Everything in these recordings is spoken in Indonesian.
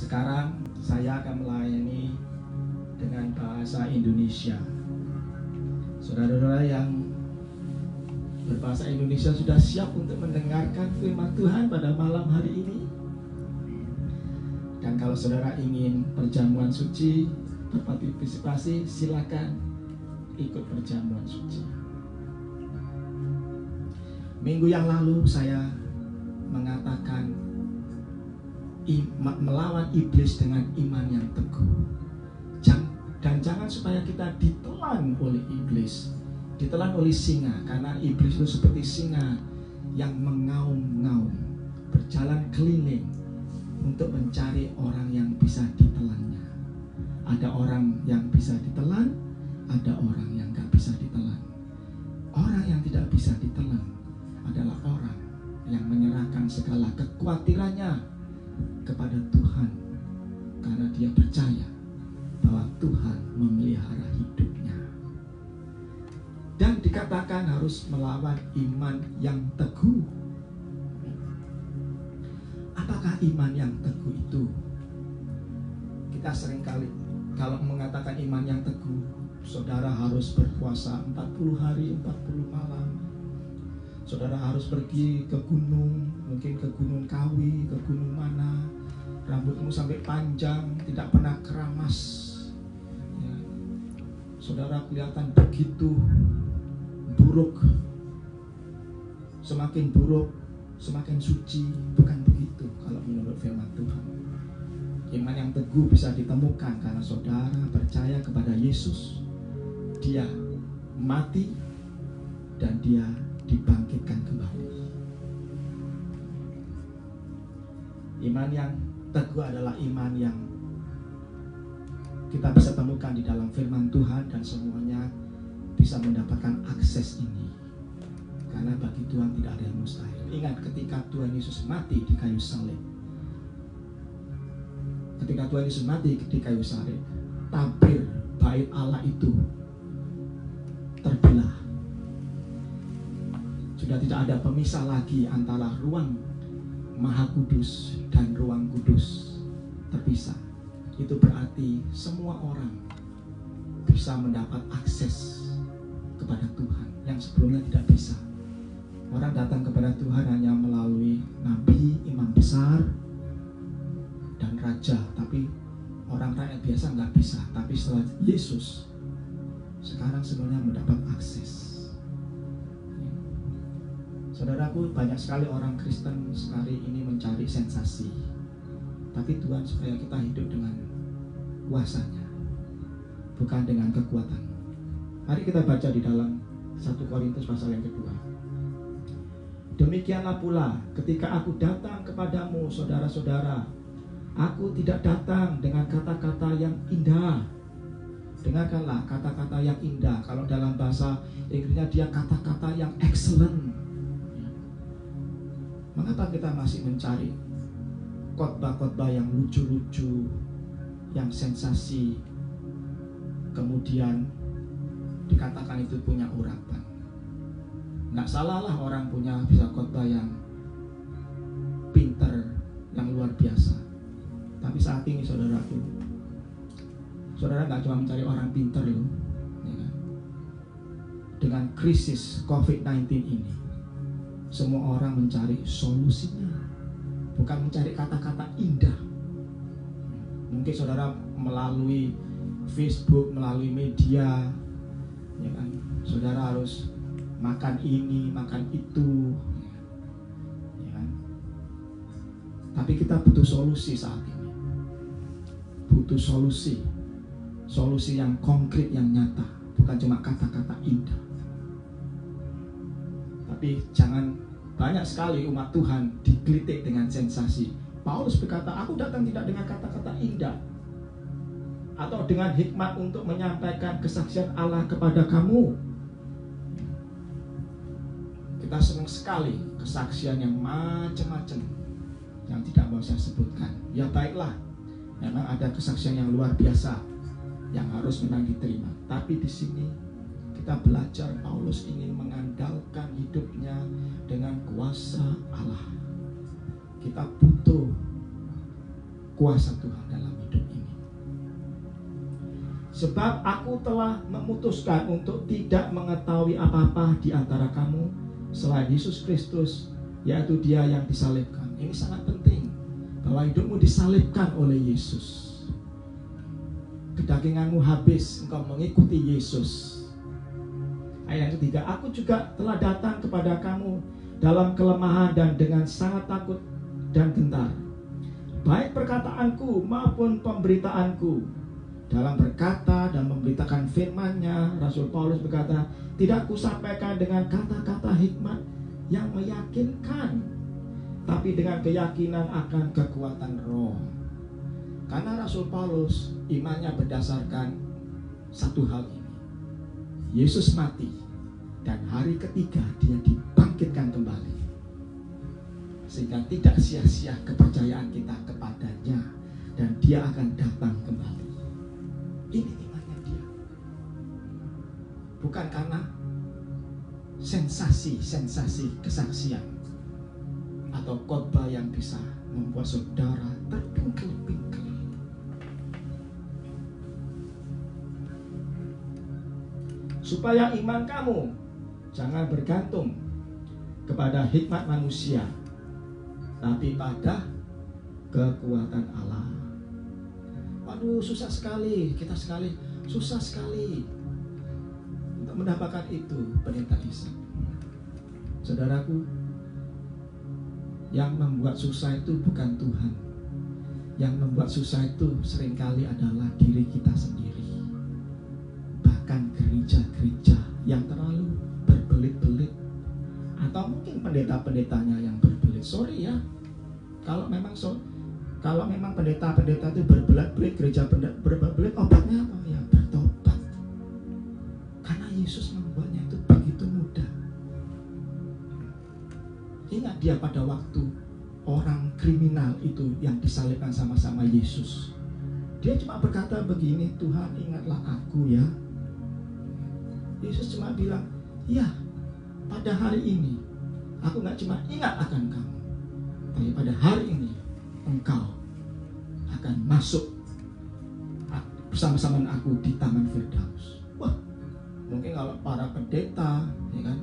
Sekarang saya akan melayani dengan bahasa Indonesia. Saudara-saudara yang berbahasa Indonesia sudah siap untuk mendengarkan firman Tuhan pada malam hari ini? Dan kalau saudara ingin perjamuan suci, berpartisipasi, silakan ikut perjamuan suci. Minggu yang lalu saya mengatakan melawan iblis dengan iman yang teguh. Dan jangan supaya kita ditelan oleh iblis, ditelan oleh singa, karena iblis itu seperti singa yang mengaum-ngaum, berjalan keliling untuk mencari orang yang bisa ditelannya. Ada orang yang bisa ditelan, ada orang yang gak bisa ditelan. Orang yang tidak bisa ditelan adalah orang yang menyerahkan segala kekhawatirannya kepada Tuhan, karena dia percaya bahwa Tuhan memelihara hidupnya. Dan dikatakan harus melawan iman yang teguh. Apakah iman yang teguh itu? Kita seringkali kalau mengatakan iman yang teguh, saudara harus berpuasa 40 hari 40 malam. Saudara harus pergi ke gunung, mungkin ke Gunung Kawi, ke gunung mana, rambutmu sampai panjang, tidak pernah keramas ya. Saudara kelihatan begitu buruk, semakin buruk semakin suci. Bukan begitu kalau menurut firman Tuhan. Iman yang teguh bisa ditemukan karena saudara percaya kepada Yesus. Dia mati dan dia dibangkitkan kembali. Iman yang teguh adalah iman yang kita bisa temukan di dalam firman Tuhan, dan semuanya bisa mendapatkan akses ini, karena bagi Tuhan tidak ada yang mustahil. Ingat ketika Tuhan Yesus mati di kayu salib, ketika Tuhan Yesus mati di kayu salib, tabir bait Allah itu terbelah. Sudah tidak ada pemisah lagi antara ruang Maha Kudus dan ruang kudus, terpisah. Itu berarti semua orang bisa mendapat akses kepada Tuhan yang sebelumnya tidak bisa. Orang datang kepada Tuhan hanya melalui nabi, imam besar, dan raja, tapi orang rakyat biasa nggak bisa. Tapi setelah Yesus, sekarang semuanya mendapat akses. Saudaraku, banyak sekali orang Kristen sekali ini mencari sensasi, tapi Tuhan supaya kita hidup dengan kuasanya, bukan dengan kekuatan. Mari kita baca di dalam 1 Korintus pasal yang kedua. Demikianlah pula ketika aku datang kepadamu, saudara-saudara, aku tidak datang dengan kata-kata yang indah. Dengarkanlah kata-kata yang indah. Kalau dalam bahasa Inggrisnya dia kata-kata yang excellent. Mengapa kita masih mencari khotbah-khotbah yang lucu-lucu, yang sensasi, kemudian dikatakan itu punya urapan? Nggak salah lah orang punya bisa khotbah yang pinter, yang luar biasa. Tapi saat ini saudaraku, saudara nggak cuma mencari orang pinter loh ya kan? Dengan krisis COVID-19 ini, semua orang mencari solusinya, bukan mencari kata-kata indah. Mungkin saudara melalui Facebook, melalui media, ya kan, saudara harus makan ini, makan itu, ya kan. Tapi kita butuh solusi saat ini, butuh solusi yang konkret, yang nyata, bukan cuma kata-kata indah. Tapi jangan, banyak sekali umat Tuhan digelitik dengan sensasi. Paulus berkata, aku datang tidak dengan kata-kata indah atau dengan hikmat untuk menyampaikan kesaksian Allah kepada kamu. Kita senang sekali kesaksian yang macam-macam yang tidak mau saya sebutkan. Ya baiklah, memang ada kesaksian yang luar biasa yang harus memang diterima. Tapi di sini kita belajar Paulus ingin mengandalkan hidupnya dengan kuasa Allah. Kita butuh kuasa Tuhan dalam hidup ini. Sebab aku telah memutuskan untuk tidak mengetahui apa-apa di antara kamu selain Yesus Kristus, yaitu Dia yang disalibkan. Ini sangat penting, bahwa hidupmu disalibkan oleh Yesus. Kedaginganmu habis, engkau mengikuti Yesus. Ayat yang ketiga, aku juga telah datang kepada kamu dalam kelemahan dan dengan sangat takut dan gentar. Baik perkataanku maupun pemberitaanku. Dalam berkata dan memberitakan firman-Nya, Rasul Paulus berkata, tidak kusampaikan dengan kata-kata hikmat yang meyakinkan, tapi dengan keyakinan akan kekuatan roh. Karena Rasul Paulus imannya berdasarkan satu hal ini: Yesus mati dan hari ketiga Dia dibangkitkan kembali, sehingga tidak sia-sia kepercayaan kita kepadanya, dan Dia akan datang kembali. Ini imannya dia. Bukan karena sensasi kesaksian atau khotbah yang bisa membuat saudara terpingkil-pingkil. Supaya iman kamu jangan bergantung kepada hikmat manusia, tapi pada kekuatan Allah. Waduh, susah sekali untuk mendapatkan itu, Pendeta Ishak. Saudaraku, yang membuat susah itu bukan Tuhan. Yang membuat susah itu seringkali adalah diri kita sendiri. Bahkan gereja-gereja yang terlalu berbelit-belit, atau mungkin pendeta-pendetanya yang berbelit. Sorry ya, kalau memang pendeta-pendeta itu berbelit-belit, gereja berbelit, obatnya apa? Ya bertobat. Karena Yesus membuatnya itu begitu mudah. Ingat dia pada waktu orang kriminal itu yang disalibkan sama-sama Yesus. Dia cuma berkata begini, Tuhan ingatlah aku ya. Yesus cuma bilang, ya pada hari ini aku gak cuma ingat akan kamu, tapi pada hari ini engkau akan masuk bersama-sama aku di Taman Firdaus. Wah, mungkin kalau para pendeta, ya kan,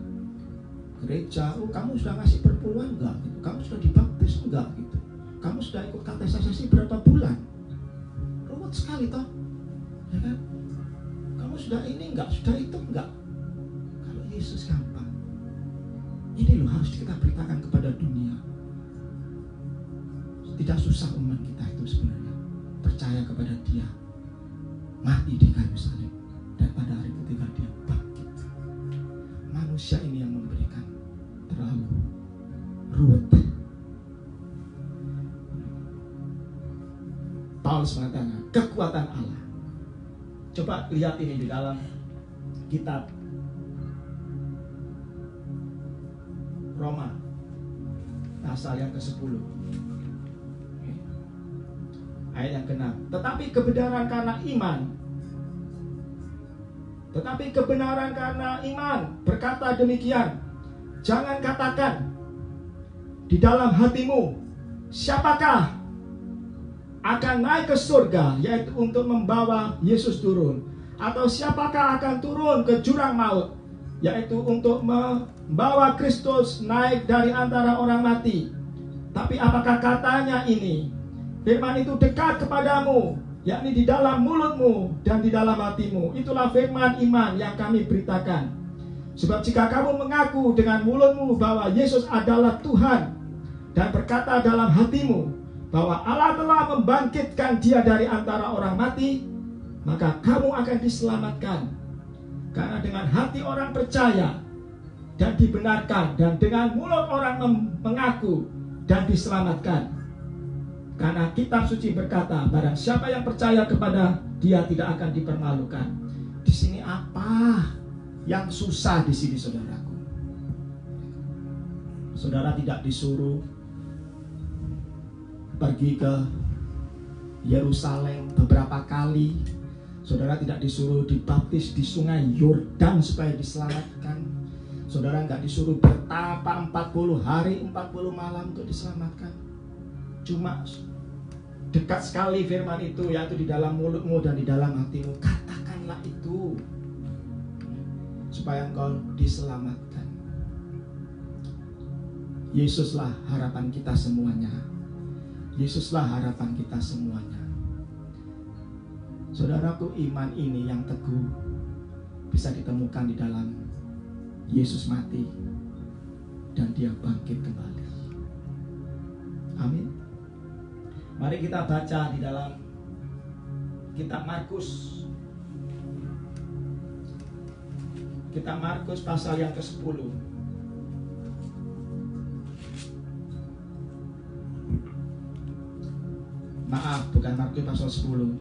gereja, kamu sudah ngasih perpuluhan enggak? Gitu. Kamu sudah dibaptis enggak? Gitu. Kamu sudah ikut katekisasi berapa bulan? Ruwet sekali toh, ya kan? Kamu sudah ini enggak? Sudah itu enggak? Kalau Yesus gampang. Ini loh harus kita beritakan kepada dunia. Tidak susah umat kita itu sebenarnya percaya kepada Dia, mati di kayu salib, dan pada hari ketiga Dia bangkit. Manusia ini yang memberikan terlalu ruwet. Paulus mengatakan kekuatan Allah. Coba lihat ini di dalam kitab Roma pasal yang ke-10 ayat yang ke-6. Tetapi kebenaran karena iman berkata demikian. Jangan katakan di dalam hatimu, siapakah akan naik ke surga, yaitu untuk membawa Yesus turun, atau siapakah akan turun ke jurang maut, yaitu untuk membawa Kristus naik dari antara orang mati. Tapi apakah katanya ini? Firman itu dekat kepadamu, yakni di dalam mulutmu dan di dalam hatimu. Itulah firman iman yang kami beritakan. Sebab jika kamu mengaku dengan mulutmu bahwa Yesus adalah Tuhan, dan berkata dalam hatimu bahwa Allah telah membangkitkan Dia dari antara orang mati, maka kamu akan diselamatkan. Karena dengan hati orang percaya dan dibenarkan, dan dengan mulut orang mengaku dan diselamatkan. Karena kitab suci berkata, barang siapa yang percaya kepada Dia tidak akan dipermalukan. Di sini apa yang susah di sini, saudaraku? Saudara tidak disuruh pergi ke Yerusalem beberapa kali. Saudara tidak disuruh dibaptis di sungai Yordan supaya diselamatkan. Saudara nggak disuruh bertapa 40 hari 40 malam untuk diselamatkan. Cuma Dekat sekali firman itu, yaitu di dalam mulutmu dan di dalam hatimu. Katakanlah itu supaya engkau diselamatkan. Yesuslah harapan kita semuanya. Yesuslah harapan kita semuanya. Saudaraku, iman ini yang teguh bisa ditemukan di dalam Yesus mati dan dia bangkit kembali. Amin. Mari kita baca di dalam kitab Markus. Kitab Markus pasal yang ke-10. Maaf, bukan Markus pasal 10.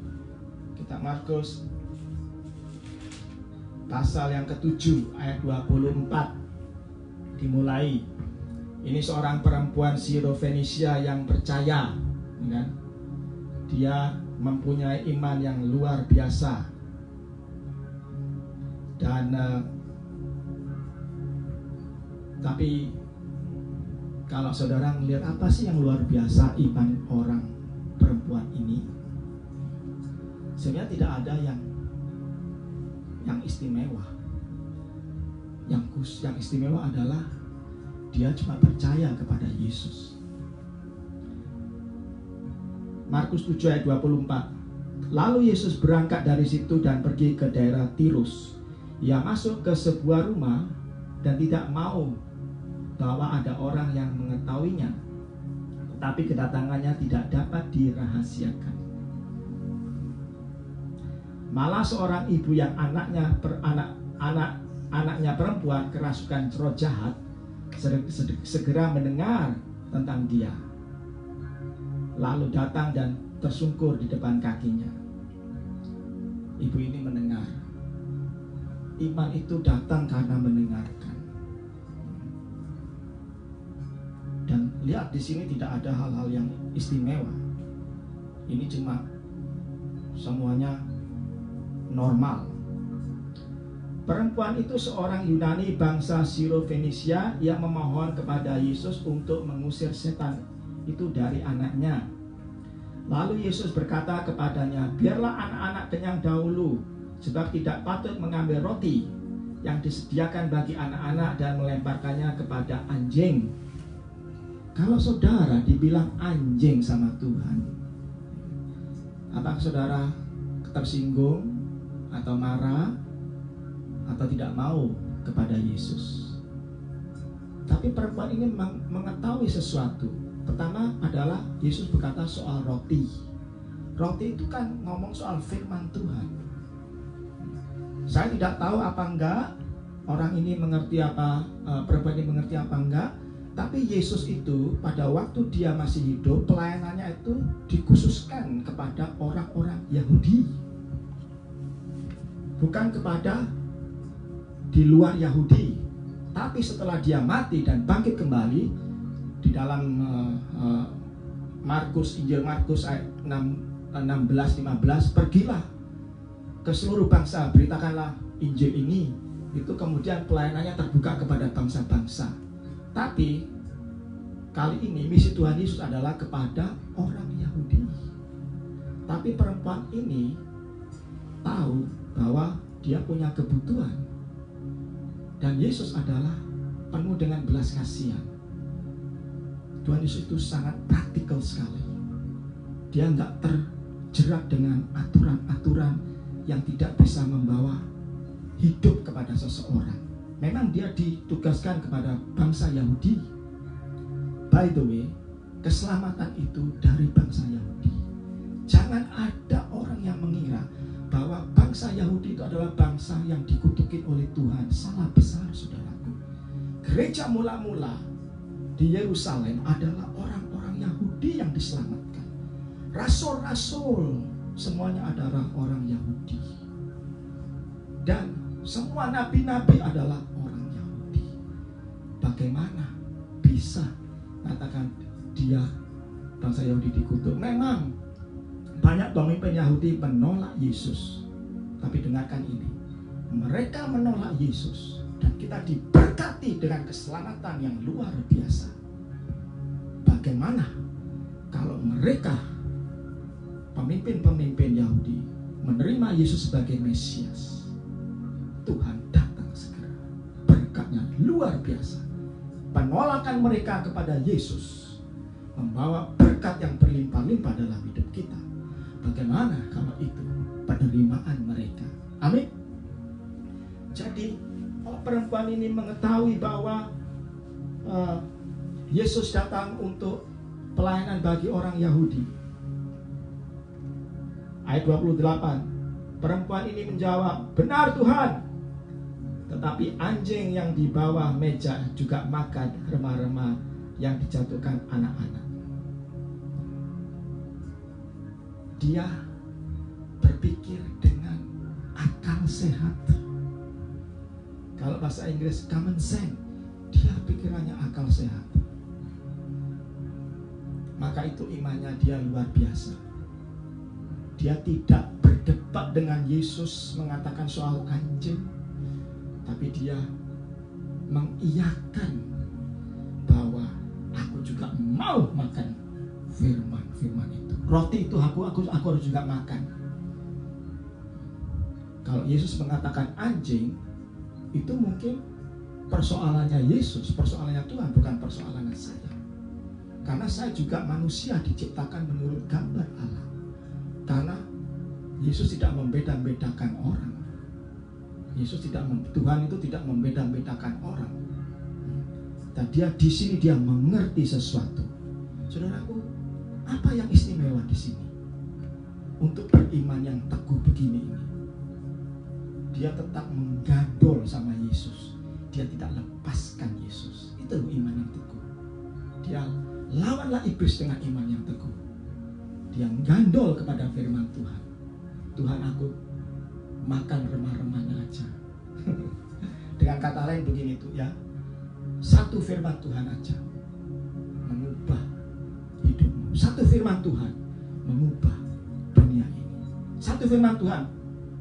Kitab Markus pasal yang ke-7 ayat 24 dimulai. Ini seorang perempuan Sirofenisia yang percaya, kan? Dia mempunyai iman yang luar biasa. Dan tapi kalau saudara melihat apa sih yang luar biasa iman orang perempuan ini, sebenarnya tidak ada yang istimewa. Yang istimewa adalah dia cuma percaya kepada Yesus. Markus 7 ayat 24. Lalu Yesus berangkat dari situ dan pergi ke daerah Tirus. Ia masuk ke sebuah rumah dan tidak mau bahwa ada orang yang mengetahuinya, tetapi kedatangannya tidak dapat dirahasiakan. Malah seorang ibu yang anaknya perempuan kerasukan roh jahat segera mendengar tentang dia, lalu datang dan tersungkur di depan kakinya. Ibu ini mendengar. Iman itu datang karena mendengarkan. Dan lihat di sini tidak ada hal-hal yang istimewa. Ini cuma semuanya normal. Perempuan itu seorang Yunani bangsa Sirofenisia yang memohon kepada Yesus untuk mengusir setan itu dari anaknya. Lalu Yesus berkata kepadanya, biarlah anak-anak kenyang dahulu, sebab tidak patut mengambil roti yang disediakan bagi anak-anak dan melemparkannya kepada anjing. Kalau saudara dibilang anjing sama Tuhan, apakah saudara tersinggung atau marah atau tidak mau kepada Yesus? Tapi perempuan ini mengetahui sesuatu. Pertama adalah Yesus berkata soal roti. Roti itu kan ngomong soal firman Tuhan. Saya tidak tahu apa enggak orang ini mengerti apa, perempuan ini mengerti apa enggak. Tapi Yesus itu pada waktu dia masih hidup, pelayanannya itu dikhususkan kepada orang-orang Yahudi, bukan kepada di luar Yahudi. Tapi setelah dia mati dan bangkit kembali, di dalam Injil Markus ayat 16-15, pergilah ke seluruh bangsa, beritakanlah Injil ini. Itu kemudian pelayanannya terbuka kepada bangsa-bangsa. Tapi kali ini misi Tuhan Yesus adalah kepada orang Yahudi. Tapi perempuan ini tahu bahwa dia punya kebutuhan, dan Yesus adalah penuh dengan belas kasihan. Tuhan Yesus itu sangat praktikal sekali. Dia nggak terjerat dengan aturan-aturan yang tidak bisa membawa hidup kepada seseorang. Memang dia ditugaskan kepada bangsa Yahudi. By the way, keselamatan itu dari bangsa Yahudi. Jangan ada orang yang mengira bahwa bangsa Yahudi itu adalah bangsa yang dikutukin oleh Tuhan. Salah besar, saudaraku. Gereja mula-mula di Yerusalem adalah orang-orang Yahudi yang diselamatkan. Rasul-rasul semuanya adalah orang Yahudi. Dan semua nabi-nabi adalah orang Yahudi. Bagaimana bisa katakan dia bangsa Yahudi dikutuk? Memang banyak pemimpin Yahudi menolak Yesus. Tapi dengarkan ini, mereka menolak Yesus dan kita diberkati dengan keselamatan yang luar biasa. Bagaimana kalau mereka pemimpin-pemimpin Yahudi menerima Yesus sebagai Mesias, Tuhan datang segera. Berkatnya luar biasa. Penolakan mereka kepada Yesus membawa berkat yang berlimpah-limpah dalam hidup kita. Bagaimana kalau itu penerimaan mereka? Amin. Jadi perempuan ini mengetahui bahwa Yesus datang untuk pelayanan bagi orang Yahudi. Ayat 28, perempuan ini menjawab, benar Tuhan. Tetapi anjing yang di bawah meja juga makan remah-remah yang dijatuhkan anak-anak. Dia berpikir dengan akal sehat. Kalau bahasa Inggris common sense, dia pikirannya akal sehat. Maka itu imannya dia luar biasa. Dia tidak berdebat dengan Yesus mengatakan soal anjing, tapi dia mengiyakan bahwa aku juga mau makan firman itu. Roti itu aku harus juga makan. Kalau Yesus mengatakan anjing, itu mungkin persoalannya Yesus, persoalannya Tuhan, bukan persoalannya saya. Karena saya juga manusia diciptakan menurut gambar Allah. Karena Yesus tidak membeda-bedakan orang. Tuhan itu tidak membeda-bedakan orang. Dan dia di sini dia mengerti sesuatu. Saudaraku, apa yang istimewa di sini? Untuk beriman yang teguh begini ini. Dia tetap menggandol sama Yesus. Dia tidak lepaskan Yesus. Itu iman yang teguh. Dia lawanlah iblis dengan iman yang teguh. Dia gandol kepada firman Tuhan. Tuhan, aku makan remah-remahnya aja. Dengan kata lain begini tuh ya, satu firman Tuhan aja mengubah hidupmu. Satu firman Tuhan mengubah dunia ini. Satu firman Tuhan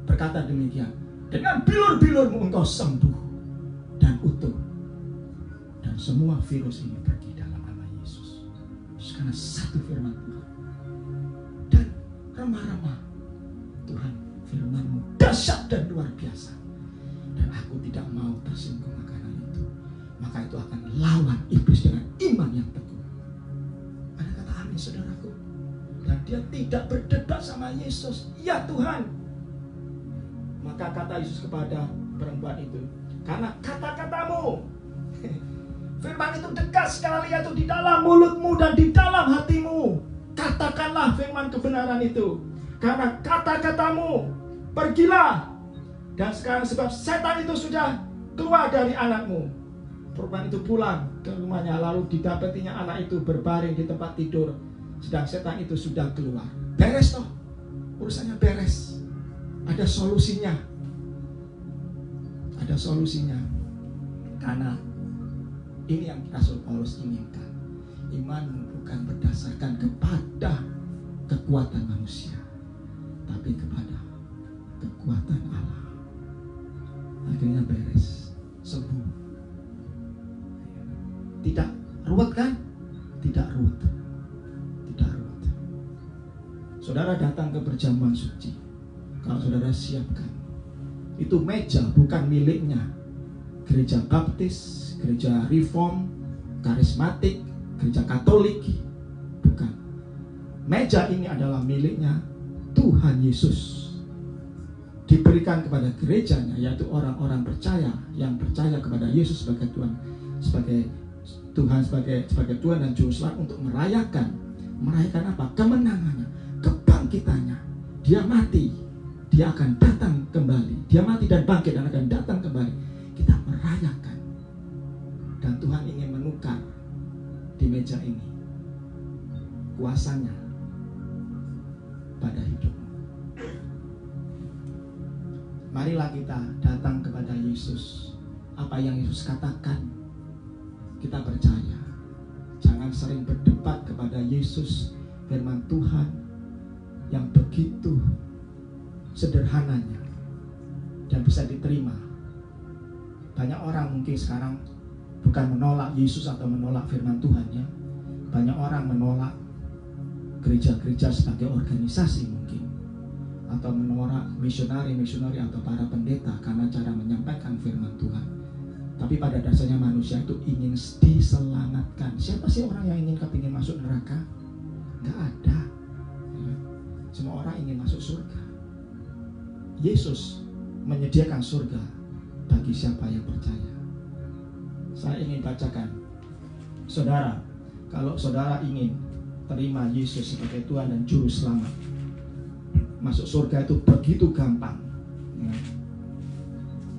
berkata demikian, dengan bilur-bilurmu engkau sembuh dan utuh. Dan semua virus ini pergi dalam nama Yesus. Karena satu firman Tuhan. Dan remah-remah, Tuhan, firman-Mu dahsyat dan luar biasa. Dan aku tidak mau tersinggung makanan itu. Maka itu akan lawan iblis dengan iman yang teguh. Ada kata amin, saudaraku. Dan dia tidak berdebat sama Yesus. Ya Tuhan. Maka kata Yesus kepada perempuan itu, karena kata-katamu, firman itu dekat sekali, yaitu di dalam mulutmu dan di dalam hatimu. Katakanlah firman kebenaran itu. Karena kata-katamu, pergilah. Dan sekarang sebab setan itu sudah keluar dari anakmu. Perempuan itu pulang ke rumahnya, lalu didapatinya anak itu berbaring di tempat tidur, sedang setan itu sudah keluar. Beres toh, urusannya beres. Ada solusinya. Ada solusinya. Karena ini yang Rasul Paulus inginkan. Iman bukan berdasarkan kepada kekuatan manusia, tapi kepada kekuatan Allah. Akhirnya beres, sembuh. Tidak ruwet kan? Tidak ruwet. Tidak ruwet. Saudara datang ke perjamuan suci. Kalau saudara siapkan, itu meja bukan miliknya gereja baptis, gereja reform, karismatik, gereja katolik. Bukan. Meja ini adalah miliknya Tuhan Yesus. Diberikan kepada gerejanya, yaitu orang-orang percaya yang percaya kepada Yesus sebagai Tuhan, sebagai Tuhan, sebagai Tuhan dan Juru Selamat, untuk merayakan apa? Kemenangannya, kebangkitannya. Dia mati, dia akan datang kembali. Dia mati dan bangkit dan akan datang kembali. Kita merayakan. Dan Tuhan ingin menukar di meja ini kuasanya pada hidupmu. Marilah kita datang kepada Yesus. Apa yang Yesus katakan, kita percaya. Jangan sering berdebat kepada Yesus, firman Tuhan yang begitu sederhananya dan bisa diterima. Banyak orang mungkin sekarang bukan menolak Yesus atau menolak firman Tuhan ya. Banyak orang menolak gereja-gereja sebagai organisasi mungkin, atau menolak misionari-misionari atau para pendeta karena cara menyampaikan firman Tuhan. Tapi pada dasarnya manusia itu ingin diselamatkan. Siapa sih orang yang ingin kepingin masuk neraka? Gak ada. Semua orang ingin masuk surga. Yesus menyediakan surga bagi siapa yang percaya. Saya ingin bacakan, saudara, kalau saudara ingin terima Yesus sebagai Tuhan dan Juru Selamat, masuk surga itu begitu gampang.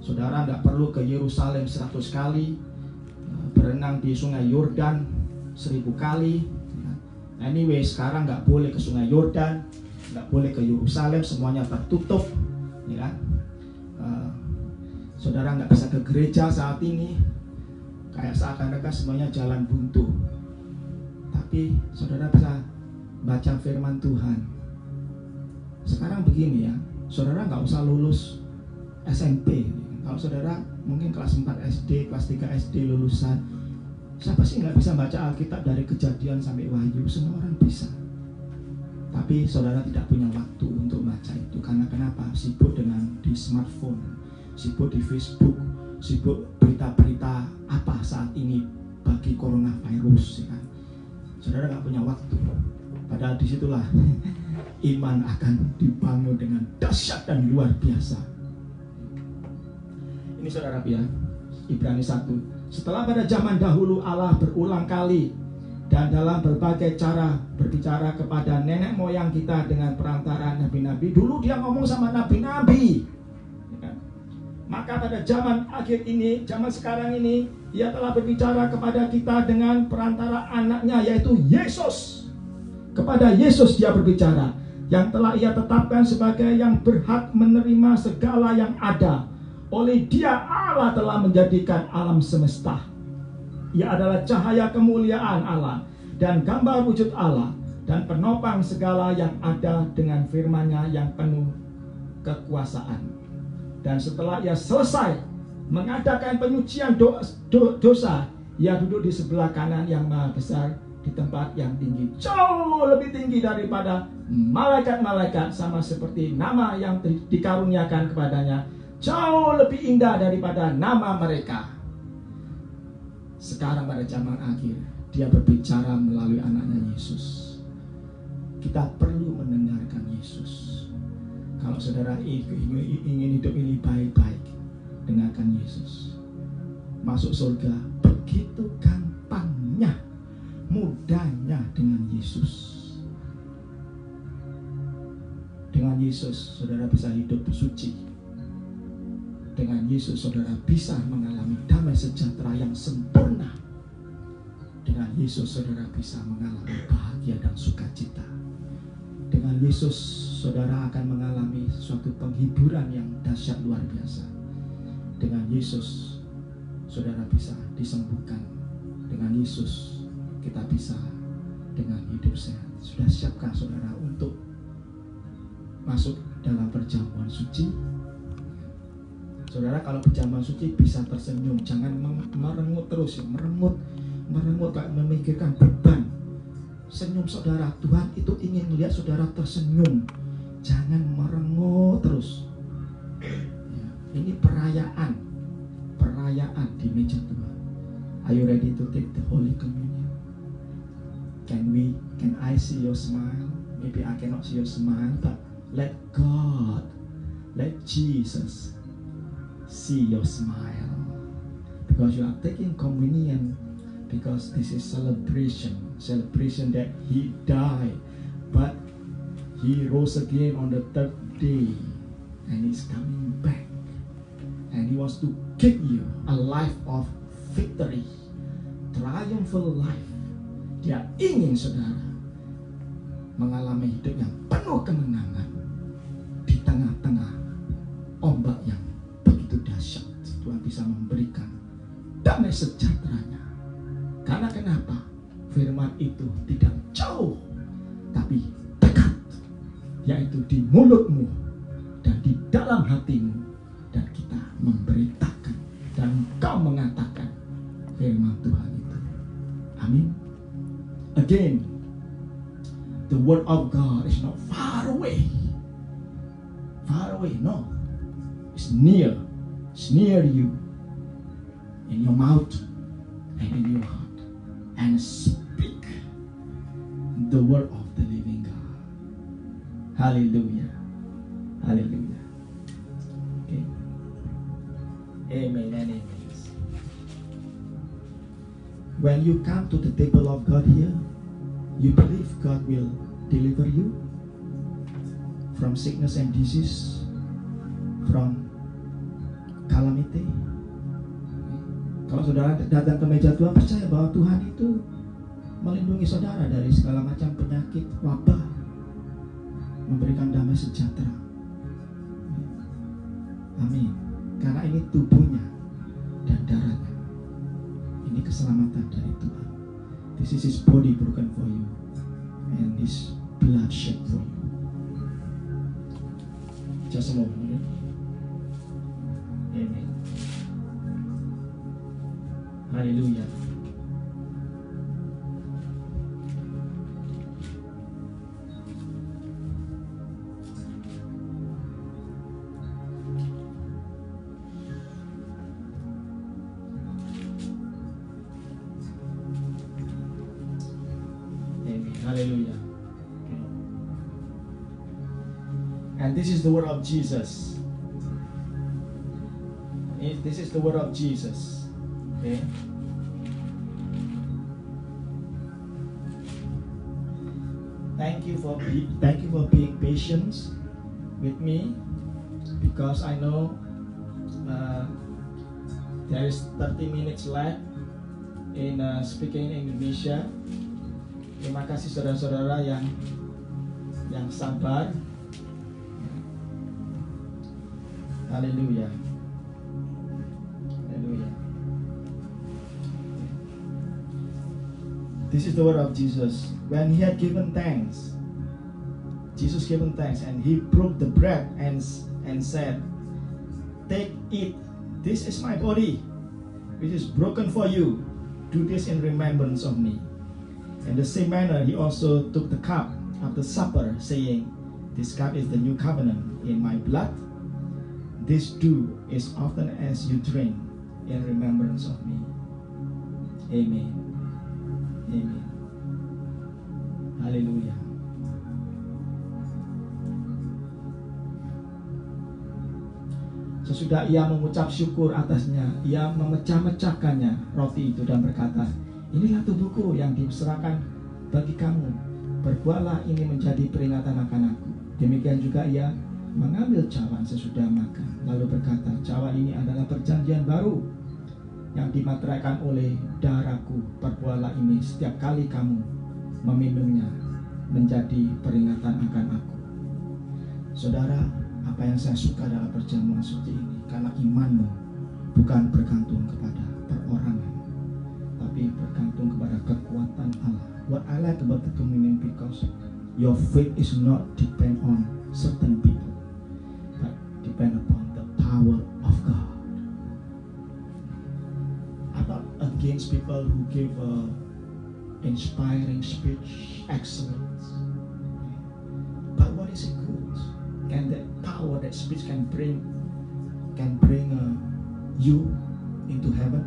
Saudara tidak perlu ke Yerusalem 100 kali, berenang di sungai Yordan 1000 kali. Anyway, sekarang nggak boleh ke sungai Yordan, nggak boleh ke Yerusalem, semuanya tertutup, ya kan? Saudara nggak bisa ke gereja saat ini, kayak seakan-akan semuanya jalan buntu. Tapi saudara bisa baca firman Tuhan. Sekarang begini ya, saudara nggak usah lulus SMP. Kalau saudara mungkin kelas 4 SD, kelas 3 SD lulusan, siapa sih nggak bisa baca Alkitab dari Kejadian sampai Wahyu? Semua orang bisa. Tapi saudara tidak punya waktu untuk baca itu. Karena kenapa? Sibuk dengan di smartphone, sibuk di Facebook, sibuk berita-berita apa saat ini bagi coronavirus, ya kan? Saudara nggak punya waktu. Padahal disitulah iman akan dibangun dengan dahsyat dan luar biasa. Ini saudara ya, Ibrani 1. Setelah pada zaman dahulu Allah berulang kali dan dalam berbagai cara berbicara kepada nenek moyang kita dengan perantaraan nabi-nabi. Dulu dia ngomong sama nabi-nabi, ya kan? Maka pada zaman akhir ini, zaman sekarang ini, Ia telah berbicara kepada kita dengan perantara anaknya, yaitu Yesus. Kepada Yesus dia berbicara, yang telah Ia tetapkan sebagai yang berhak menerima segala yang ada. Oleh Dia Allah telah menjadikan alam semesta. Ia adalah cahaya kemuliaan Allah dan gambar wujud Allah dan penopang segala yang ada dengan firman-Nya yang penuh kekuasaan. Dan setelah Ia selesai mengadakan penyucian dosa, Ia duduk di sebelah kanan yang maha besar di tempat yang tinggi, jauh lebih tinggi daripada malaikat-malaikat, sama seperti nama yang dikaruniakan kepadanya jauh lebih indah daripada nama mereka. Sekarang pada zaman akhir, Dia berbicara melalui anaknya Yesus. Kita perlu mendengarkan Yesus. Kalau saudara ingin hidup ini baik-baik, dengarkan Yesus. Masuk surga begitu gampangnya, mudahnya dengan Yesus. Dengan Yesus saudara bisa hidup suci. Dengan Yesus saudara bisa mengalami damai sejahtera yang sempurna. Dengan Yesus saudara bisa mengalami bahagia dan sukacita. Dengan Yesus saudara akan mengalami suatu penghiburan yang dahsyat luar biasa. Dengan Yesus saudara bisa disembuhkan. Dengan Yesus kita bisa dengan hidup sehat. Sudah siapkah saudara untuk masuk dalam perjamuan suci? Saudara kalau berjamuan suci bisa tersenyum, jangan merengut terus, merengut kayak memikirkan beban. Senyum saudara, Tuhan itu ingin melihat saudara tersenyum, jangan merengut terus. Ya, ini perayaan di meja Tuhan. Are you ready to take the Holy Communion? Can I see your smile? Maybe I cannot see your smile, but let God, let Jesus see your smile, because you are taking communion, because this is celebration that He died, but He rose again on the third day, and He's coming back, and He wants to give you a life of victory, triumphal life. Dia ingin saudara mengalami hidup yang penuh kemenangan di tengah-tengah ombak yang dahsyat. Tuhan bisa memberikan damai sejahteranya. Karena kenapa? Firman itu tidak jauh, tapi dekat, yaitu di mulutmu dan di dalam hatimu. Dan kita memberitakan dan engkau mengatakan firman Tuhan itu. Amin. Again, The word of God is not far away. Far away, no. It's near. It's near you. In your mouth and in your heart. And speak the word of the living God. Hallelujah. Hallelujah. Okay. Amen and amen. When you come to the table of God here, you believe God will deliver you from sickness and disease, from calamity. Kalau saudara datang ke meja Tuhan, percaya bahwa Tuhan itu melindungi saudara dari segala macam penyakit, wabah, memberikan damai sejahtera. Amin. Karena ini tubuhnya dan darahnya. Ini keselamatan dari Tuhan. This is His body broken for you, and His blood shed for you. Just a moment. Okay? Amen. Hallelujah. Hallelujah. Okay. And this is the word of Jesus. This is the word of Jesus. Okay. Thank you for being patient with me, because I know there is 30 minutes left in speaking Indonesia. Terima kasih saudara-saudara yang sabar. Haleluya. Haleluya. This is the word of Jesus. When He had given thanks, Jesus given thanks, and He broke the bread and said, "Take, eat. This is my body, which is broken for you. Do this in remembrance of me." In the same manner, He also took the cup after supper, saying, "This cup is the new covenant in my blood. This do as often as you drink in remembrance of me." Amen. Amen. Hallelujah. Sesudah Ia mengucap syukur atasnya, Ia memecah-mecahkannya roti itu dan berkata, "Inilah tubuhku yang diserahkan bagi kamu. Perbuatlah ini menjadi peringatan akan aku." Demikian juga Ia mengambil cawan sesudah makan, lalu berkata, "Cawan ini adalah perjanjian baru yang dimateraikan oleh darahku. Perbuatlah ini setiap kali kamu meminumnya menjadi peringatan akan aku." Saudara, apa yang saya suka dalam perjamuan suci ini, karena imanmu bukan bergantung kepada perorangan, tapi bergantung kepada kekuatan Allah. What I like about the communion, because your faith is not depend on certain people, but depend upon the power of God. I'm not against people who give inspiring speech, excellence, but what is it good? Can that power, that speech can bring you into heaven?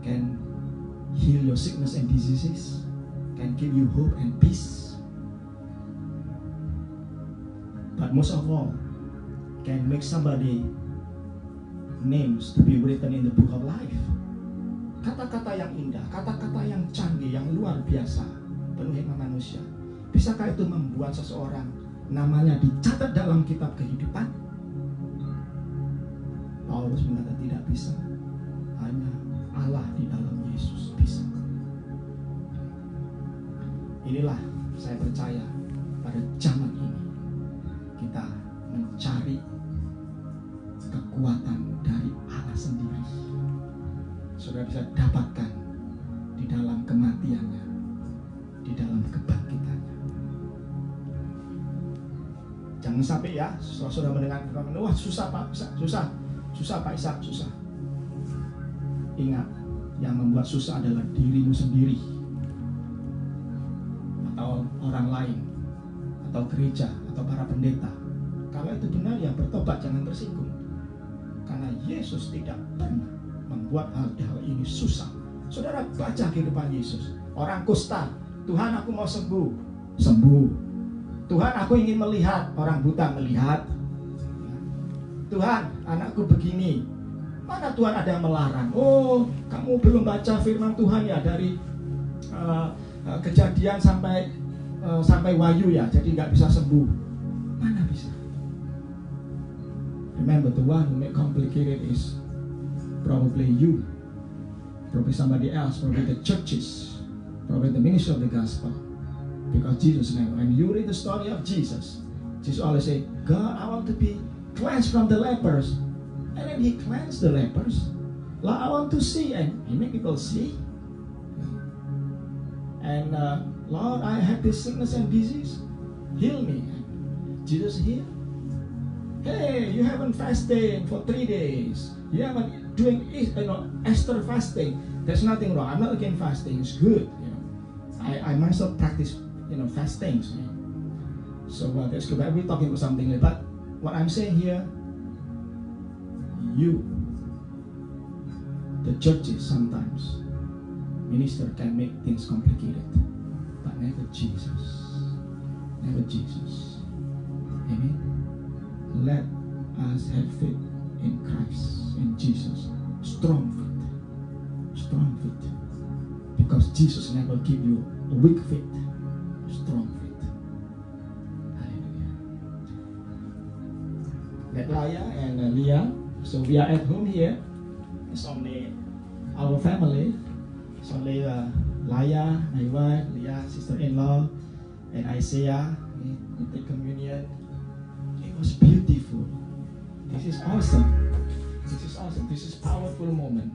Can heal your sickness and diseases, can give you hope and peace, but most of all can make somebody names to be written in the book of life. Kata-kata yang indah, kata-kata yang canggih, yang luar biasa, penuh hikmat manusia, bisakah itu membuat seseorang namanya dicatat dalam kitab kehidupan? Paulus mengatakan tidak bisa, hanya Allah di dalam Yesus bisa. Inilah saya percaya pada zaman ini kita mencari kekuatan dari Allah sendiri. Saudara bisa dapatkan di dalam kematiannya, di dalam kebangkitannya. Jangan sampai ya, saudara mendengar firman, wah susah Pak, susah Pak Ishak, susah. Ingat, yang membuat susah adalah dirimu sendiri, atau orang lain atau gereja atau para pendeta. Kalau itu benar ya bertobat, jangan tersinggung. Karena Yesus tidak pernah membuat hal ini susah. Saudara baca kehidupan Yesus. Orang kusta, Tuhan aku mau sembuh, sembuh. Tuhan aku ingin melihat, orang buta melihat. Tuhan anakku begini, mana Tuhan ada yang melarang? Oh, kamu belum baca firman Tuhan ya dari Kejadian sampai Wahyu ya, jadi nggak bisa sembuh. Mana bisa? Remember, the one who make complicated is probably you, probably somebody else, probably the churches, probably the ministry of the gospel. Because Jesus never. When you read the story of Jesus always say, God, I want to be cleansed from the lepers. And then he cleansed the lepers. Like, I want to see, and he make people see. And Lord, I have this sickness and disease. Heal me. Jesus healed. Hey, you haven't fasted for 3 days. You haven't doing Esther fasting. There's nothing wrong. I'm not against fasting. It's good. I myself practice fastings. So let's go back. We're talking about something like that. But what I'm saying here, the churches sometimes, minister can make things complicated, but never Jesus. Never Jesus. Amen. Let us have faith in Christ, in Jesus. Strong faith. Strong faith. Because Jesus never give you a weak faith. Strong faith. Hallelujah. Let Laya and Leah. So we are at home here. It's only our family. It's only Laya, my wife, Leah, sister-in-law, and Isaiah. We take communion. It was beautiful. This is awesome. This is awesome. This is powerful moment.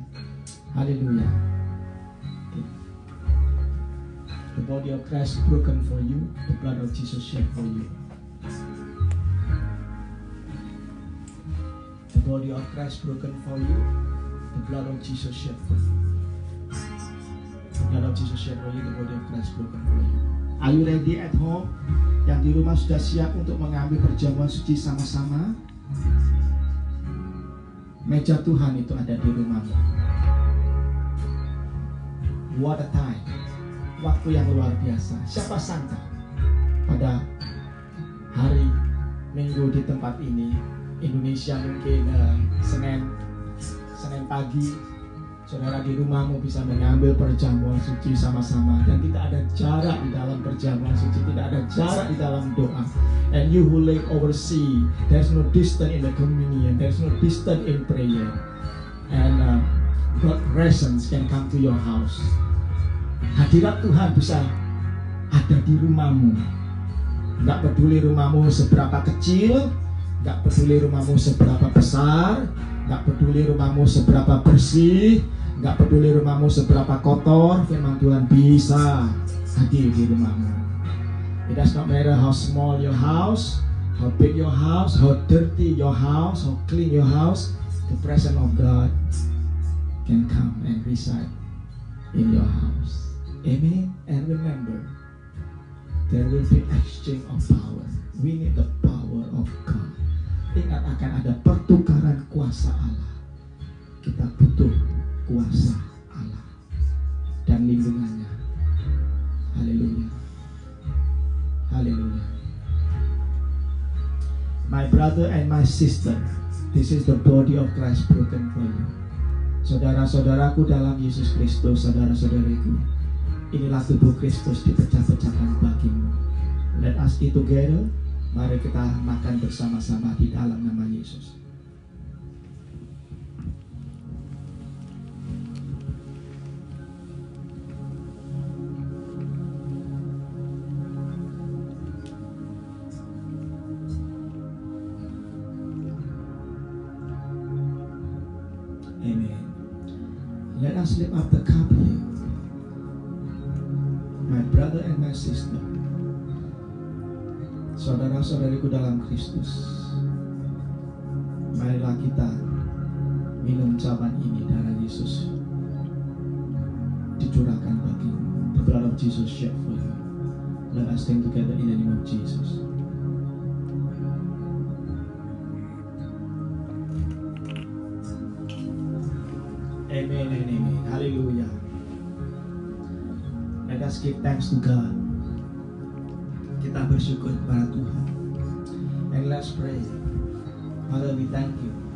Hallelujah. Okay. The body of Christ broken for you. The blood of Jesus shed for you. The body of Christ broken for you. The blood of Jesus shed for you. The blood of Jesus shed for you. The body of Christ broken for you. Are you ready at home? Yang di rumah sudah siap untuk mengambil perjamuan suci sama-sama? Meja Tuhan itu ada di rumahmu. What a time. Waktu yang luar biasa. Siapa sangka pada hari Minggu di tempat ini, Indonesia mungkin Senin pagi, saudara di rumahmu bisa mengambil perjamuan suci sama-sama, dan tidak ada jarak di dalam perjamuan suci, tidak ada jarak di dalam doa. And you who live overseas, there's no distance in the communion, there's no distance in prayer, and God's presence can come to your house. Hadirat Tuhan bisa ada di rumahmu. Gak peduli rumahmu seberapa kecil, gak peduli rumahmu seberapa besar, gak peduli rumahmu seberapa bersih, gak peduli rumahmu seberapa kotor, firman Tuhan bisa hadir di rumahmu. It does not matter how small your house, how big your house, how dirty your house, how clean your house, the presence of God can come and reside in your house. Amen. And remember, there will be exchange of power. We need the power of God. Ingat, akan ada pertukaran kuasa Allah. Kita butuh kuasa Allah dan lindungannya. Haleluya. Haleluya. My brother and my sister, this is the body of Christ broken for you. Saudara-saudaraku dalam Yesus Kristus, saudara-saudariku, inilah tubuh Kristus dipecah-pecahkan bagimu. Let us eat together. Mari kita makan bersama-sama di dalam nama Yesus. Amen. Let us lift up the cup here. My brother and my sister, saudara-saudariku dalam Kristus, marilah kita minum cawan ini, darah Yesus dicurahkan bagimu. The blood of Jesus shed for you. Let us stand together in the name of Jesus. Amen and amen. Hallelujah. Let us give thanks to God. Kita bersyukur kepada Tuhan. And let's pray. Father, we thank you